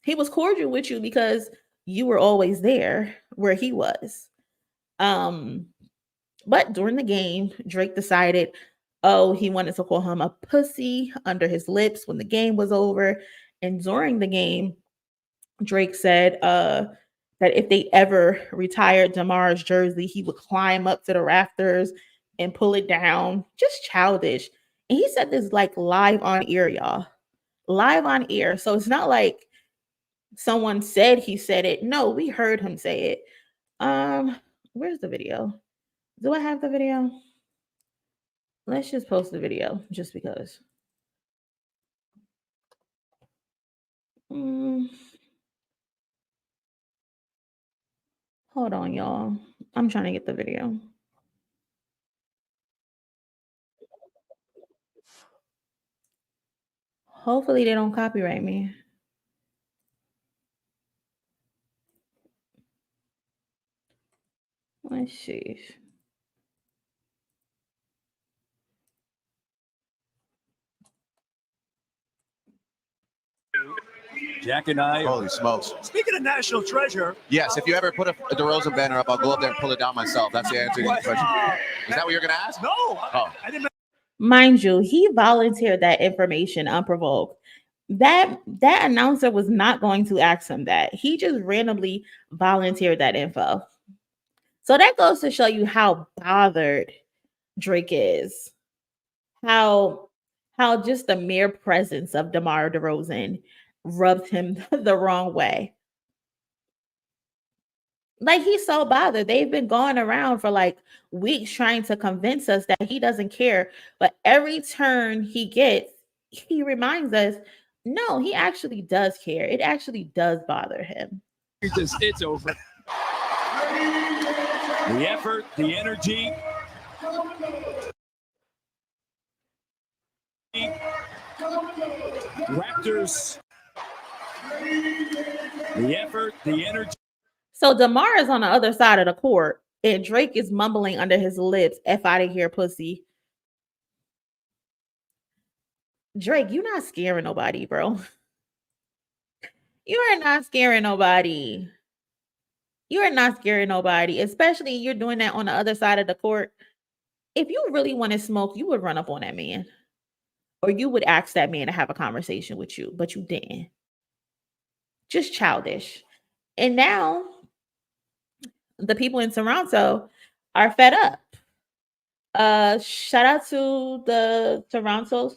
He was cordial with you because you were always there where he was. But during the game, Drake decided, oh, he wanted to call him a pussy under his lips when the game was over. And during the game, Drake said that if they ever retired DeMar's jersey, he would climb up to the rafters and pull it down. Just childish. And he said this like live on air, y'all. Live on air. So it's not like someone said he said it. No, we heard him say it. Where's the video? Do I have the video? Let's just post the video just because. Hold on, y'all. I'm trying to get the video. Hopefully they don't copyright me. Let's see. Jack and I. Holy smokes. Speaking of national treasure. Yes, if you ever put a DeRozan banner up, I'll go up there and pull it down myself. That's the answer to your question. Is that what you're going to ask? No. Oh. I didn't know. Mind you, he volunteered that information unprovoked. That announcer was not going to ask him that. He just randomly volunteered that info. So that goes to show you how bothered Drake is. How just the mere presence of Demar Derozan rubbed him the wrong way. Like, he's so bothered. They've been going around for like weeks trying to convince us that he doesn't care. But every turn he gets, he reminds us, no, he actually does care. It actually does bother him. It's over. The effort, the energy. Raptors. The effort, the energy. So Demar is on the other side of the court, and Drake is mumbling under his lips, "F out of here, pussy." Drake, you're not scaring nobody, bro. You are not scaring nobody. You are not scaring nobody, especially you're doing that on the other side of the court. If you really want to smoke, you would run up on that man. Or you would ask that man to have a conversation with you, but you didn't. Just childish. And now the people in Toronto are fed up. Shout out to the Toronto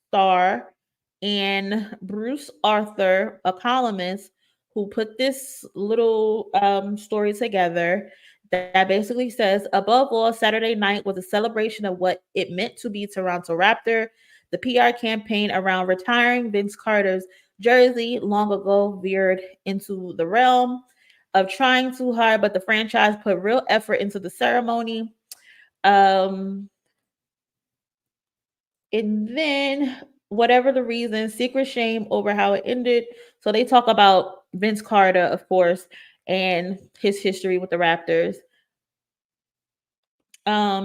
Star and Bruce Arthur, a columnist, who put this little story together that basically says, above all, Saturday night was a celebration of what it meant to be Toronto Raptor. The PR campaign around retiring Vince Carter's jersey long ago veered into the realm of trying too hard, but the franchise put real effort into the ceremony. And then, whatever the reason, secret shame over how it ended. So they talk about Vince Carter, of course, and his history with the Raptors.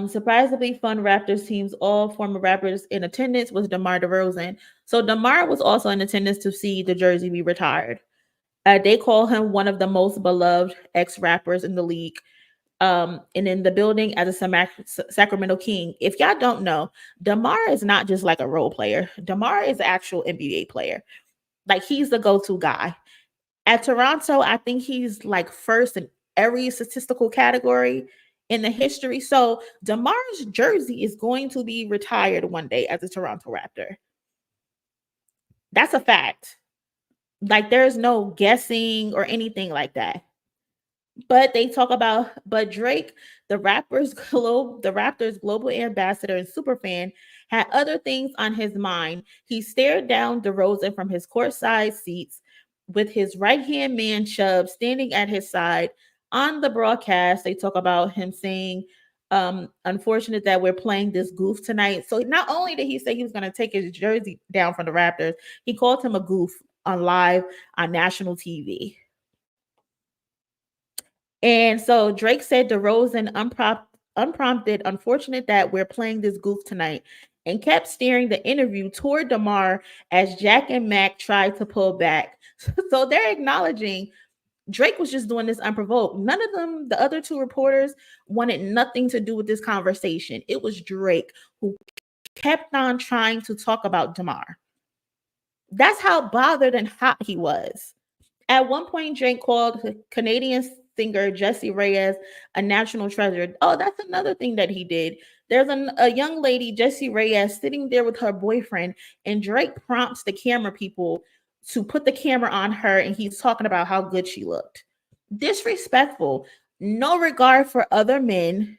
Surprisingly fun Raptors teams, all former rappers in attendance, was Demar Derozan. So Demar was also in attendance to see the jersey be retired. They call him one of the most beloved ex-rappers in the league. And in the building as a Sacramento King. If y'all don't know, Demar is not just like a role player. Demar is an actual NBA player. Like, he's the go-to guy. At Toronto, I think he's like first in every statistical category in the history. So Demar's jersey is going to be retired one day as a Toronto Raptor. That's a fact. Like, there's no guessing or anything like that. But they talk about, but Drake, the Raptors global ambassador and superfan, had other things on his mind. He stared down Derozan from his courtside seats with his right-hand man Chubb standing at his side. On the broadcast, they talk about him saying, unfortunate that we're playing this goof tonight. So not only did he say he was going to take his jersey down from the Raptors, he called him a goof on national TV. And so Drake said Derozan unprompted, unfortunate that we're playing this goof tonight, and kept steering the interview toward Demar as Jack and Mac tried to pull back. So they're acknowledging Drake was just doing this unprovoked. None of them, the other two reporters, wanted nothing to do with this conversation. It was Drake who kept on trying to talk about Demar. That's how bothered and hot he was. At one point, Drake called Canadian singer Jessie Reyez a national treasure. Oh, that's another thing that he did. There's a young lady, Jessie Reyez, sitting there with her boyfriend, and Drake prompts the camera people to put the camera on her, and he's talking about how good she looked. Disrespectful. No regard for other men.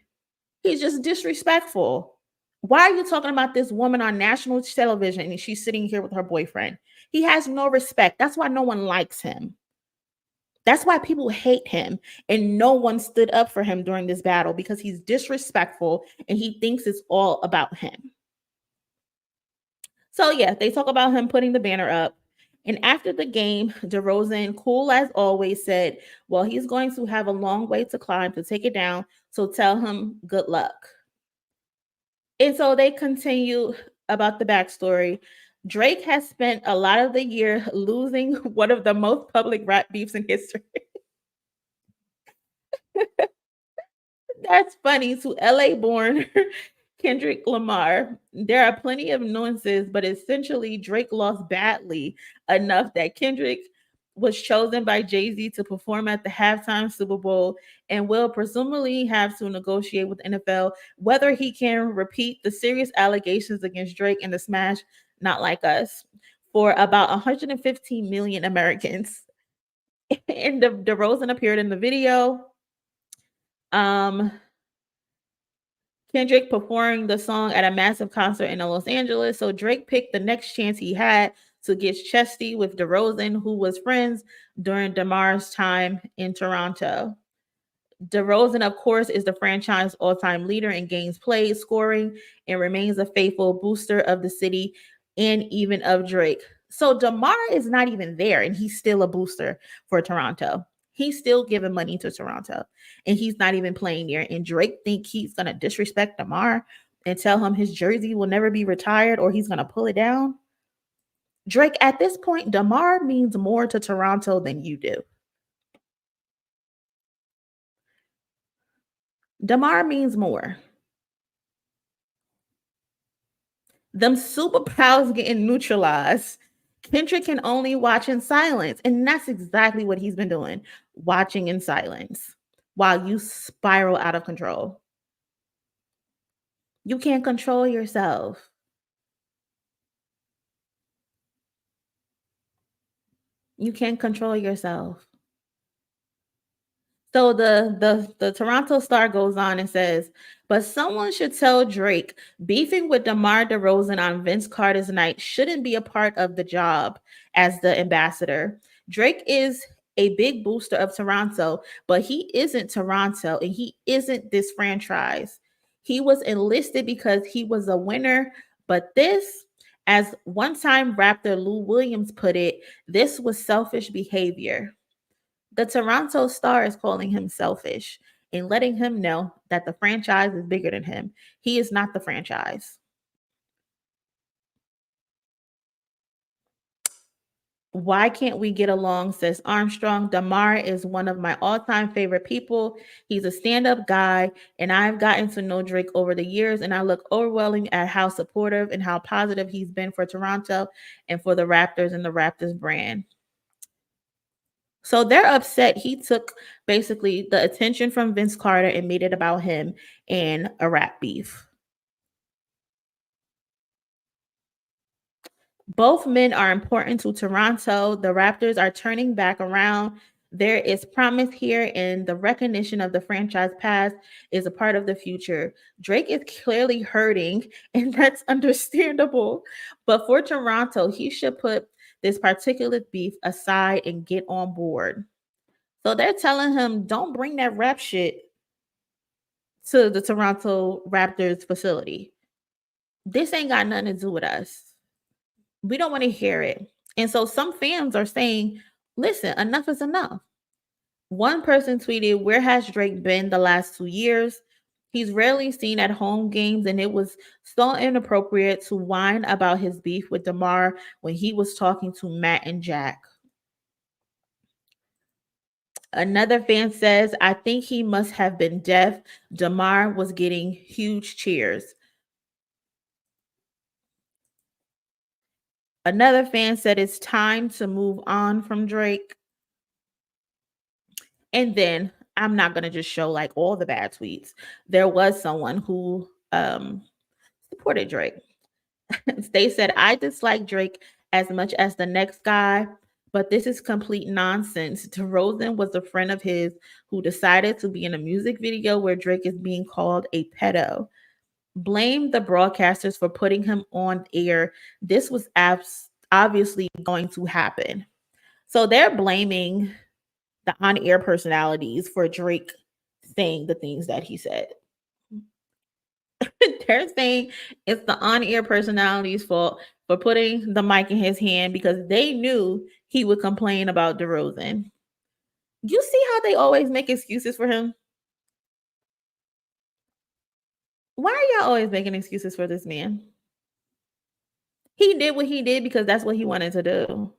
He's just disrespectful. Why are you talking about this woman on national television and she's sitting here with her boyfriend? He has no respect. That's why no one likes him. That's why people hate him, and no one stood up for him during this battle, because he's disrespectful and he thinks it's all about him. So yeah, they talk about him putting the banner up. And after the game, Derozan, cool as always, said, well, he's going to have a long way to climb to take it down, so tell him good luck. And so they continue about the backstory. Drake has spent a lot of the year losing one of the most public rap beefs in history. That's funny. To LA born Kendrick Lamar. There are plenty of nuances, but essentially Drake lost badly enough that Kendrick was chosen by Jay-Z to perform at the halftime Super Bowl and will presumably have to negotiate with NFL whether he can repeat the serious allegations against Drake in the smash Not Like Us for about 115 million Americans. And DeRozan appeared in the video. Kendrick performing the song at a massive concert in Los Angeles. So Drake picked the next chance he had to get chesty with DeRozan, who was friends during Demar's time in Toronto. DeRozan, of course, is the franchise all-time leader in games played, scoring, and remains a faithful booster of the city and even of Drake. So DeMar is not even there, and he's still a booster for Toronto. He's still giving money to Toronto, and he's not even playing there. And Drake think he's gonna disrespect DeMar and tell him his jersey will never be retired or he's gonna pull it down. Drake, at this point, DeMar means more to Toronto than you do. DeMar means more. Them superpowers getting neutralized. Kendrick can only watch in silence. And that's exactly what he's been doing, watching in silence while you spiral out of control. You can't control yourself. You can't control yourself. So the Toronto Star goes on and says, but someone should tell Drake beefing with Demar Derozan on Vince Carter's night shouldn't be a part of the job as the ambassador. Drake is a big booster of Toronto, but he isn't Toronto and he isn't this franchise. He was enlisted because he was a winner, but this, as one-time Raptor Lou Williams put it, this was selfish behavior. The Toronto Star is calling him selfish and letting him know that the franchise is bigger than him. He is not the franchise. Why can't we get along, says Armstrong. Demar is one of my all-time favorite people. He's a stand-up guy, and I've gotten to know Drake over the years, and I look overwhelming at how supportive and how positive he's been for Toronto and for the Raptors and the Raptors brand. So they're upset. He took basically the attention from Vince Carter and made it about him and a rap beef. Both men are important to Toronto. The Raptors are turning back around. There is promise here, and the recognition of the franchise past is a part of the future. Drake is clearly hurting, and that's understandable. But for Toronto, he should put this particular beef aside and get on board. So they're telling him, don't bring that rap shit to the Toronto Raptors facility. This ain't got nothing to do with us. We don't want to hear it. And so some fans are saying, listen, enough is enough. One person tweeted, where has Drake been the last 2 years? He's rarely seen at home games, and it was so inappropriate to whine about his beef with Demar when he was talking to Matt and Jack. Another fan says, I think he must have been deaf. Demar was getting huge cheers. Another fan said it's time to move on from Drake. And then I'm not going to just show like all the bad tweets. There was someone who supported Drake. They said, I dislike Drake as much as the next guy, but this is complete nonsense. DeRozan was a friend of his who decided to be in a music video where Drake is being called a pedo. Blame the broadcasters for putting him on air. This was obviously going to happen. So they're blaming the on-air personalities for Drake saying the things that he said. They're saying it's the on-air personalities' fault for putting the mic in his hand because they knew he would complain about DeRozan. You see how they always make excuses for him? Why are y'all always making excuses for this man? He did what he did because that's what he wanted to do.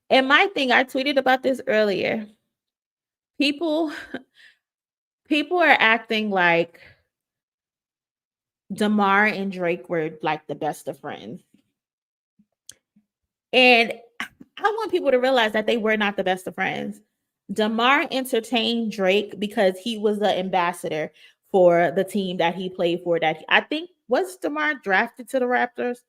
And my thing, I tweeted about this earlier. People People are acting like Demar and Drake were like the best of friends. And I want people to realize that they were not the best of friends. Demar entertained Drake because he was the ambassador for the team that he played for. That I think was Demar drafted to the Raptors.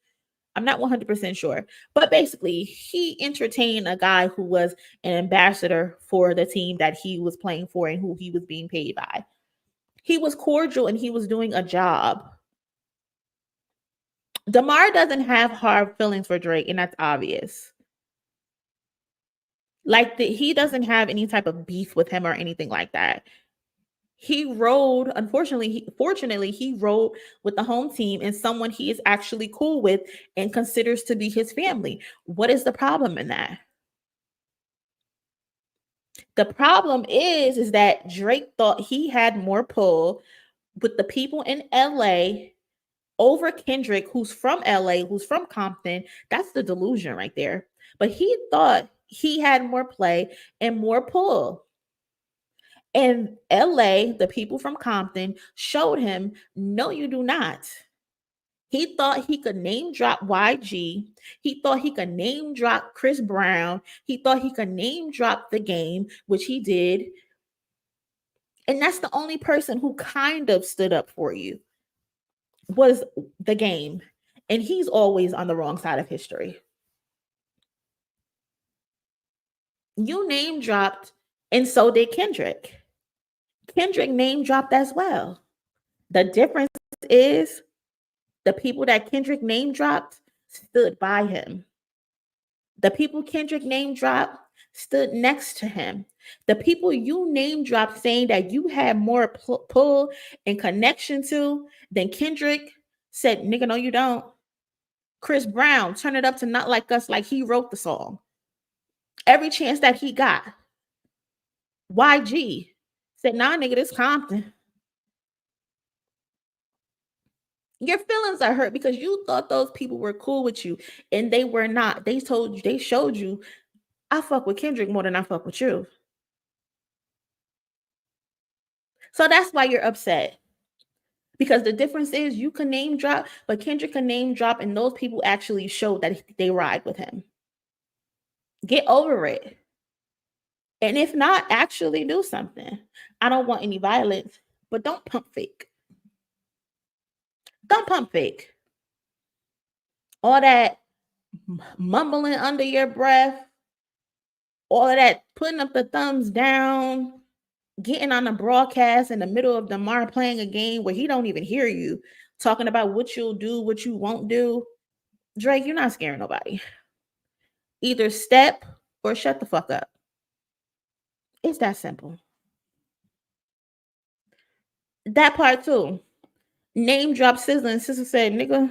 I'm not 100% sure. But basically, he entertained a guy who was an ambassador for the team that he was playing for and who he was being paid by. He was cordial and he was doing a job. Demar doesn't have hard feelings for Drake, and that's obvious. Like he doesn't have any type of beef with him or anything like that. He rode, fortunately, he rode with the home team and someone he is actually cool with and considers to be his family. What is the problem in that? The problem is that Drake thought he had more pull with the people in LA over Kendrick, who's from LA, who's from Compton. That's the delusion right there. But he thought he had more play and more pull. And LA, the people from Compton, showed him, no, you do not. He thought he could name drop YG. He thought he could name drop Chris Brown. He thought he could name drop The Game, which he did. And that's the only person who kind of stood up for you was The Game. And he's always on the wrong side of history. You name dropped, and so did Kendrick. Kendrick name dropped as well. The difference is the people that Kendrick name dropped stood by him. The people Kendrick name dropped stood next to him. The people you name dropped saying that you had more pull and connection to than Kendrick said, nigga, no, you don't. Chris Brown, Turn It Up to Not Like Us, like he wrote the song. Every chance that he got. YG said, nah, nigga, this Compton. Your feelings are hurt because you thought those people were cool with you and they were not. They told you, they showed you, I fuck with Kendrick more than I fuck with you. So that's why you're upset. Because the difference is you can name drop, but Kendrick can name drop and those people actually showed that they ride with him. Get over it. And if not, actually do something. I don't want any violence, but don't pump fake. Don't pump fake. All that mumbling under your breath, all of that putting up the thumbs down, getting on a broadcast in the middle of Demar playing a game where he don't even hear you, talking about what you'll do, what you won't do. Drake, you're not scaring nobody. Either step or shut the fuck up. It's that simple. That part too. Name drop SZA and SZA said, nigga,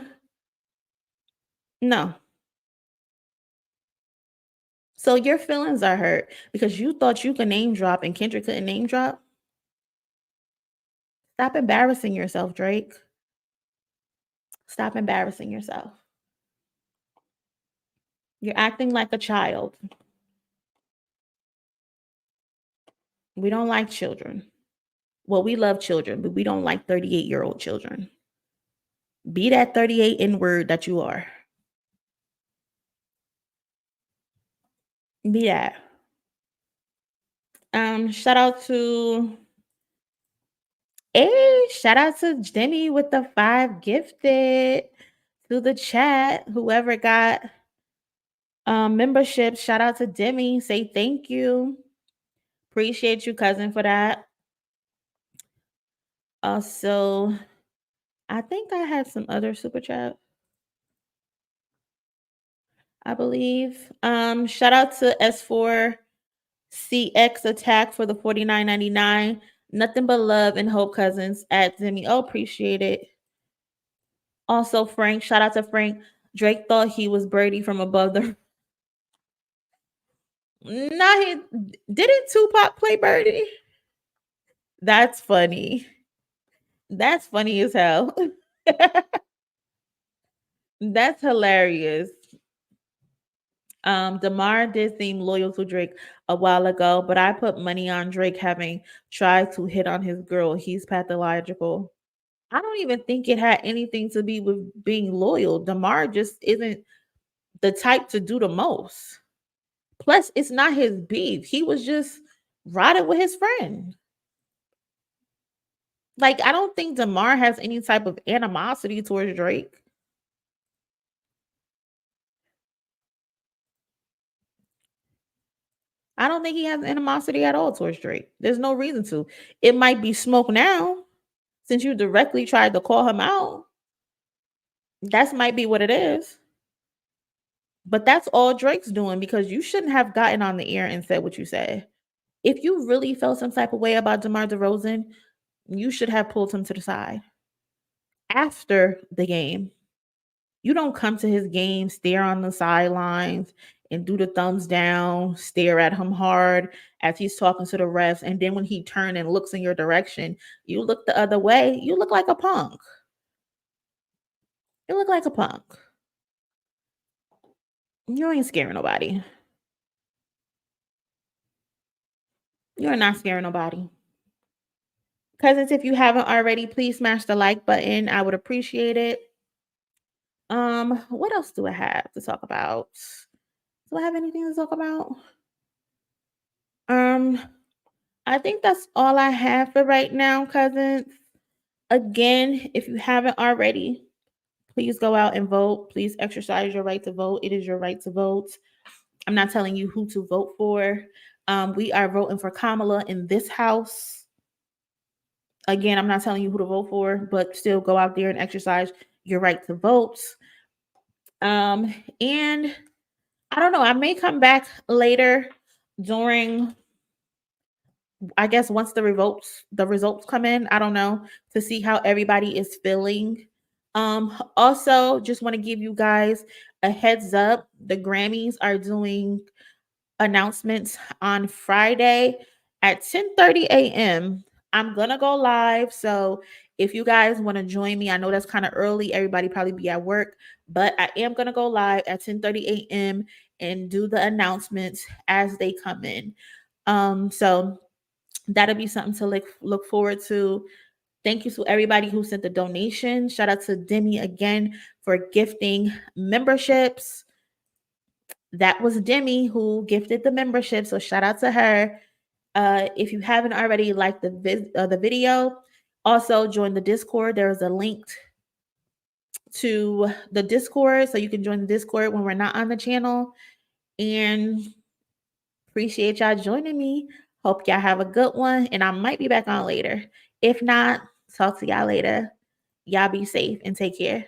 no. So your feelings are hurt because you thought you could name drop and Kendrick couldn't name drop. Stop embarrassing yourself, Drake. Stop embarrassing yourself. You're acting like a child. We don't like children. Well, we love children, but we don't like 38-year-old children. Be that 38 N-word that you are. Be that. Shout out to Demi with the 5 gifted to the chat. Whoever got membership, shout out to Demi. Say thank you. Appreciate you, cousin, for that. Also, I think I had some other super chat. I believe. Shout out to S4CX Attack for the $49.99. Nothing but love and hope, cousins at Demi. Oh, appreciate it. Also, Frank. Shout out to Frank. Drake thought he was Birdie from above the. Nah, he didn't Tupac play Birdie? That's funny. That's funny as hell. That's hilarious. Demar did seem loyal to Drake a while ago, but I put money on Drake having tried to hit on his girl. He's pathological. I don't even think it had anything to be with being loyal. Demar just isn't the type to do the most. Plus, it's not his beef. He was just riding with his friend. Like, I don't think Demar has any type of animosity towards Drake. I don't think he has animosity at all towards Drake. There's no reason to. It might be smoke now, since you directly tried to call him out. That might be what it is. But that's all Drake's doing, because you shouldn't have gotten on the air and said what you said. If you really felt some type of way about Demar Derozan, you should have pulled him to the side after the game. You don't come to his game, stare on the sidelines, and do the thumbs down, stare at him hard as he's talking to the refs. And then when he turns and looks in your direction, you look the other way. You look like a punk. You look like a punk. You ain't scaring nobody. You're not scaring nobody. Cousins, if you haven't already, please smash the like button. I would appreciate it. What else do I have to talk about? Do I have anything to talk about? I think that's all I have for right now, cousins. Again, if you haven't already, please go out and vote. Please exercise your right to vote. It is your right to vote. I'm not telling you who to vote for. We are voting for Kamala in this house. Again, I'm not telling you who to vote for, but still go out there and exercise your right to vote. And I don't know, I may come back later during, I guess, once the results come in, I don't know, to see how everybody is feeling. Also, just want to give you guys a heads up. The Grammys are doing announcements on Friday at 10:30 a.m. I'm gonna go live, so if you guys want to join me, I know that's kind of early. Everybody probably be at work, but I am gonna go live at 10:30 a.m. and do the announcements as they come in. So that'll be something to look forward to. Thank you to everybody who sent the donation. Shout out to Demi again for gifting memberships. That was Demi who gifted the membership, so shout out to her. If you haven't already liked the video, also join the Discord. There is a link to the Discord, so you can join the Discord when we're not on the channel. And appreciate y'all joining me. Hope y'all have a good one, and I might be back on later. If not, talk to y'all later. Y'all be safe and take care.